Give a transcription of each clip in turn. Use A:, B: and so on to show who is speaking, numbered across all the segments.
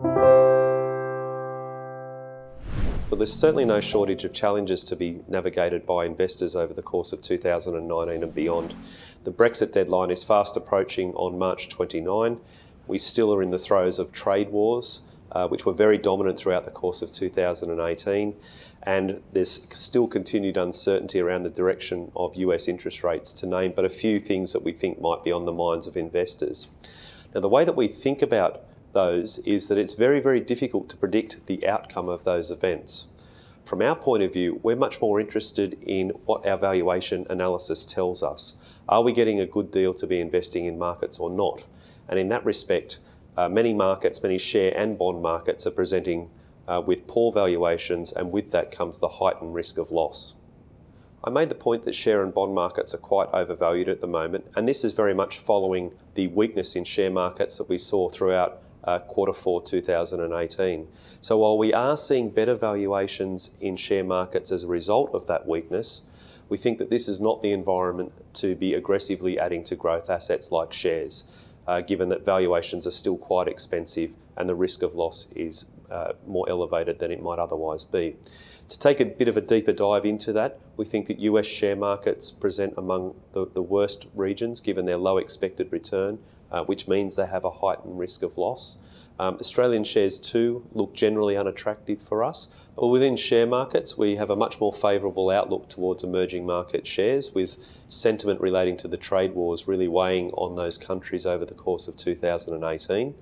A: Well, there's certainly no shortage of challenges to be navigated by investors over the course of 2019 and beyond. The Brexit deadline is fast approaching on March 29. We still are in the throes of trade wars, which were very dominant throughout the course of 2018, and there's still continued uncertainty around the direction of US interest rates, to name but a few things that we think might be on the minds of investors. Now, the way that we think about those is that it's very, very difficult to predict the outcome of those events. From our point of view, we're much more interested in what our valuation analysis tells us. Are we getting a good deal to be investing in markets or not? And in that respect, many markets, many share and bond markets are presenting with poor valuations, and with that comes the heightened risk of loss. I made the point that share and bond markets are quite overvalued at the moment, and this is very much following the weakness in share markets that we saw throughout Q4 2018. So while we are seeing better valuations in share markets as a result of that weakness, we think that this is not the environment to be aggressively adding to growth assets like shares, given that valuations are still quite expensive and the risk of loss is more elevated than it might otherwise be. To take a bit of a deeper dive into that, we think that US share markets present among the worst regions given their low expected return, which means they have a heightened risk of loss. Australian shares too look generally unattractive for us, but within share markets we have a much more favourable outlook towards emerging market shares, with sentiment relating to the trade wars really weighing on those countries over the course of 2018.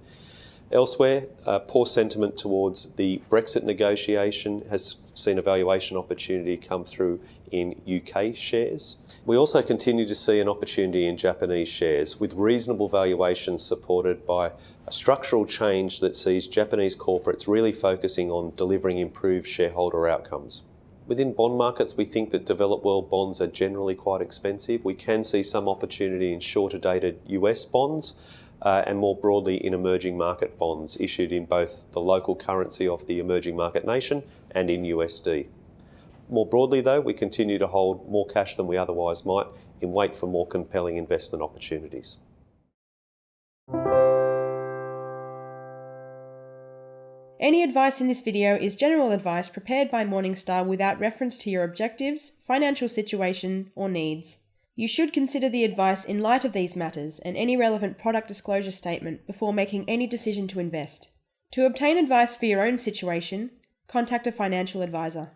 A: Elsewhere, poor sentiment towards the Brexit negotiation has seen a valuation opportunity come through in UK shares. We also continue to see an opportunity in Japanese shares, with reasonable valuations supported by a structural change that sees Japanese corporates really focusing on delivering improved shareholder outcomes. Within bond markets, we think that developed world bonds are generally quite expensive. We can see some opportunity in shorter dated US bonds, and more broadly in emerging market bonds issued in both the local currency of the emerging market nation and in USD. More broadly though, we continue to hold more cash than we otherwise might in wait for more compelling investment opportunities.
B: Any advice in this video is general advice prepared by Morningstar without reference to your objectives, financial situation, or needs. You should consider the advice in light of these matters and any relevant product disclosure statement before making any decision to invest. To obtain advice for your own situation, contact a financial advisor.